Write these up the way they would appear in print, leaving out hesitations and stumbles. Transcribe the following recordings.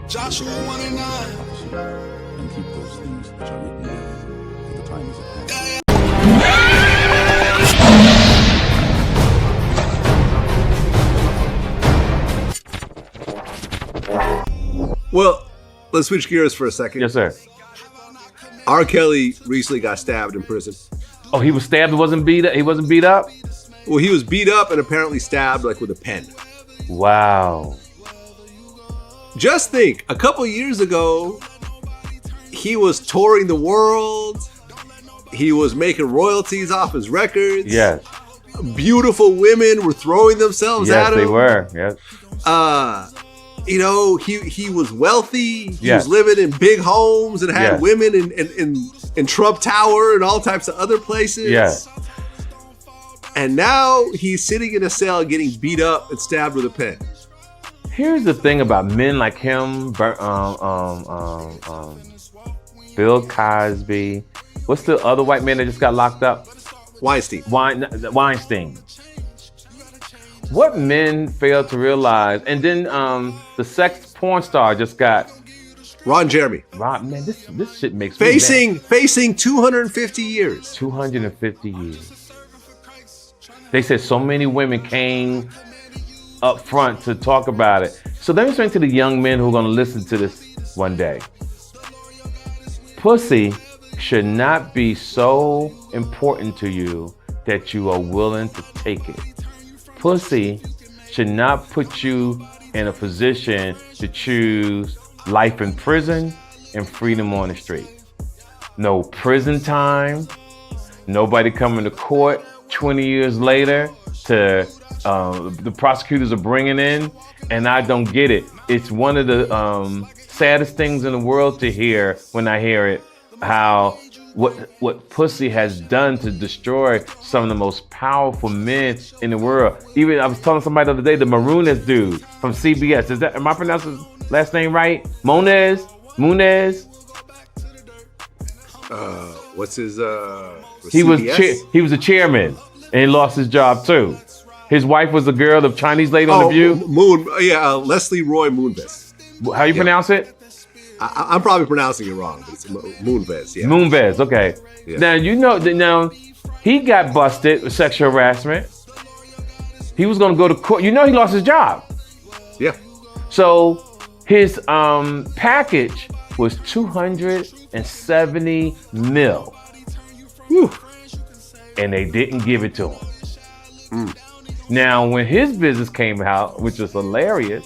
Joshua 1 and 9. And keep those things which are written there, for the time is at hand. Well, let's switch gears for a second. Yes, sir. R. Kelly recently got stabbed in prison. Oh, he was stabbed. He wasn't beat up. He wasn't beat up. Well, he was beat up and apparently stabbed like with a pen. Wow. Just think, a couple years ago, he was touring the world. He was making royalties off his records. Yes. Beautiful women were throwing themselves at him. Yes, they were. Yes. You know, he was wealthy. He Yes. was living in big homes and had Yes. women in Trump Tower and all types of other places. Yes. And now he's sitting in a cell getting beat up and stabbed with a pen. Here's the thing about men like him, Bill Cosby. What's the other white man that just got locked up? Weinstein. Weinstein. What men fail to realize, and then the sex porn star just got Ron Jeremy. Man, this shit makes me mad. Facing 250 years. 250 years. They said so many women came up front to talk about it. So let me explain to the young men who are going to listen to this one day. Pussy should not be so important to you that you are willing to take it. Pussy should not put you in a position to choose life in prison and freedom on the street. No prison time, nobody coming to court 20 years later to the prosecutors are bringing in, and I don't get it. It's one of the saddest things in the world to hear when I hear it, how what pussy has done to destroy some of the most powerful men in the world. Even I was telling somebody the other day, the Maroonez dude from CBS. Am I pronouncing his last name right? Munez? What's his He CBS? was a chairman and he lost his job too. His wife was a girl, the Chinese lady on The View. Leslie Roy Moonves. How you pronounce it? I'm probably pronouncing it wrong, but it's Moonves. Yeah. Moonves, okay. Yeah. Now he got busted with sexual harassment. He was gonna go to court. You know he lost his job. Yeah. So his package was $270 million. Whew. And they didn't give it to him. Now, when his business came out, which was hilarious,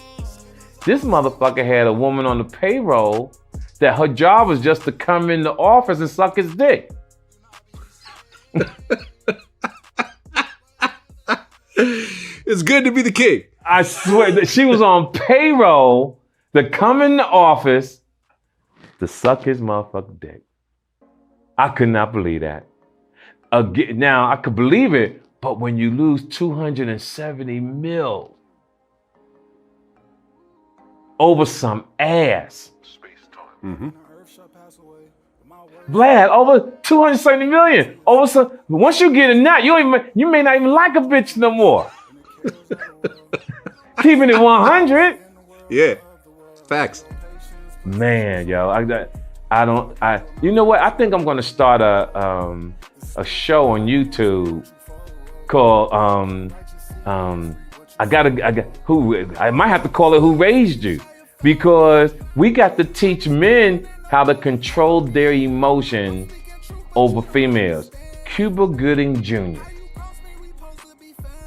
this motherfucker had a woman on the payroll that her job was just to come in the office and suck his dick. It's good to be the king. I swear that she was on payroll to come in the office to suck his motherfucking dick. I could not believe that. Now, I could believe it, but when you lose $270 million over some ass. Mm-hmm. Vlad, over $270 million. Over some. Once you get a nut, you may not even like a bitch no more. Keeping it 100. Yeah, facts. Man, yo, you know what? I think I'm gonna start a show on YouTube called I might have to call it Who Raised You, because we got to teach men how to control their emotion over females. Cuba Gooding Jr.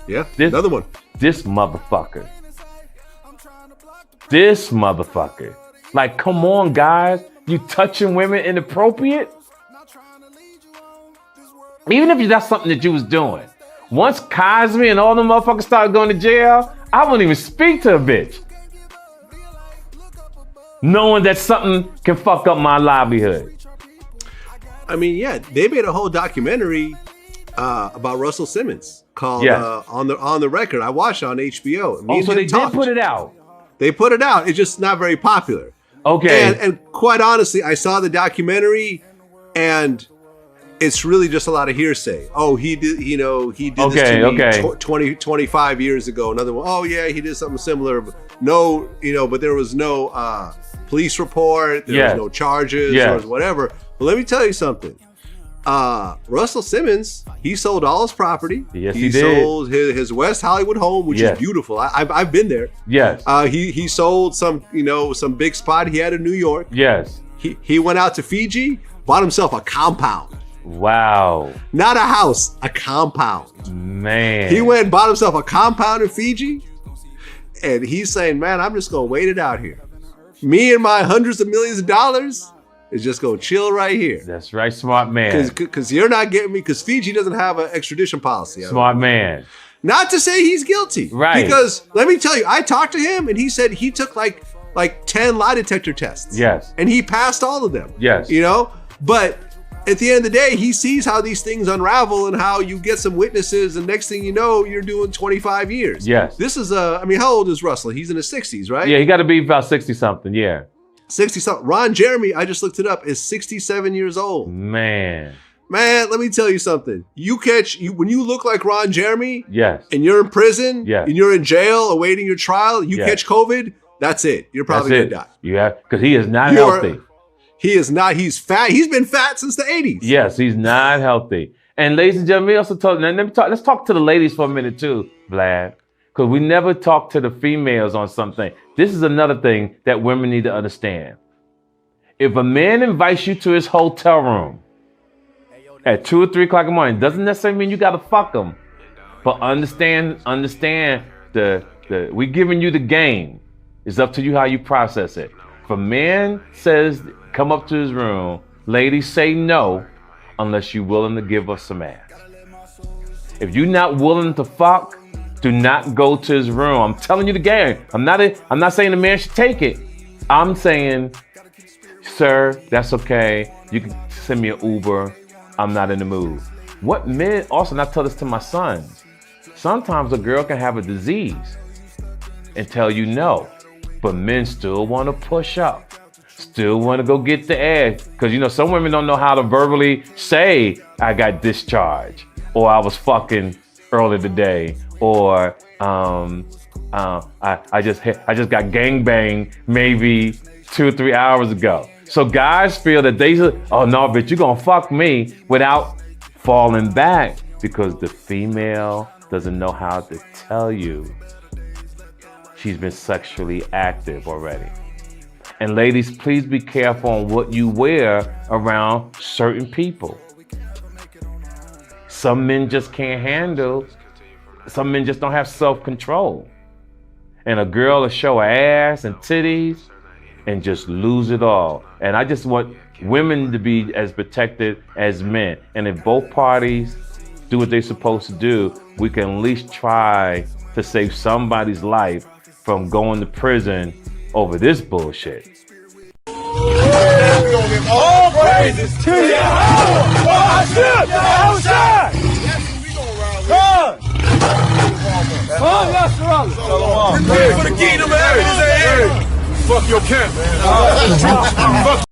Yeah, another one. This motherfucker. Like, come on, guys. You touching women inappropriate? Even if that's something that you was doing. Once Cosby and all the motherfuckers started going to jail, I wouldn't even speak to a bitch. Knowing that something can fuck up my livelihood. I mean, yeah, they made a whole documentary about Russell Simmons called On the Record. I watched it on HBO. So they did put it out. They put it out. It's just not very popular. Okay. And quite honestly, I saw the documentary, and it's really just a lot of hearsay. Oh, he did this to me 20, 25 years ago. Another one, oh yeah, he did something similar. No, but there was no police report. There was no charges or whatever. But let me tell you something. Russell Simmons, he sold all his property. Yes, he did. sold his West Hollywood home, which is beautiful. I've been there. Yes. He sold some big spot he had in New York. Yes. He went out to Fiji, bought himself a compound. Wow. Not a house, a compound. Man. He went and bought himself a compound in Fiji, and he's saying, man, I'm just gonna wait it out here. Me and my hundreds of millions of dollars is just gonna chill right here. That's right, smart man. Because you're not getting me, because Fiji doesn't have an extradition policy. Smart man. Not to say he's guilty. Right. Because let me tell you, I talked to him and he said he took like 10 lie detector tests. Yes. And he passed all of them. Yes. But at the end of the day, he sees how these things unravel and how you get some witnesses, and next thing you know, you're doing 25 years. Yes. This is how old is Russell? He's in his 60s, right? Yeah, he got to be about 60 something. Yeah. 60 something. Ron Jeremy, I just looked it up, is 67 years old. Man, let me tell you something. When you look like Ron Jeremy, yes, and you're in prison, yes, and you're in jail awaiting your trial, you yes, catch COVID, that's it. You're probably gonna die. Yeah, because he is not healthy. He is not. He's fat. He's been fat since the 80s. Yes, he's not healthy. And ladies and gentlemen, we also let's talk to the ladies for a minute too, Vlad. Because we never talk to the females on something. This is another thing that women need to understand. If a man invites you to his hotel room at 2 or 3 o'clock in the morning, doesn't necessarily mean you got to fuck him. But understand we giving you the game. It's up to you how you process it. If a man says, come up to his room, ladies say no, unless you're willing to give us some ass. If you're not willing to fuck, do not go to his room. I'm telling you the game. I'm not saying the man should take it. I'm saying, sir, that's okay. You can send me an Uber. I'm not in the mood. What men also, and I tell this to my sons, sometimes a girl can have a disease and tell you no, but men still want to push up, still want to go get the ass. Because, some women don't know how to verbally say, I got discharged, or I was fucking earlier today, or I just got gangbanged maybe 2 or 3 hours ago. So guys feel that oh no, bitch, you're gonna fuck me, without falling back, because the female doesn't know how to tell you she's been sexually active already. And ladies, please be careful on what you wear around certain people. Some men just can't handle. Some men just don't have self-control. And a girl will show her ass and titties and just lose it all. And I just want women to be as protected as men. And if both parties do what they're supposed to do, we can at least try to save somebody's life from going to prison over this bullshit. All praises to Yahweh! For the kingdom of heaven is at hand. Fuck your camp, man. Fuck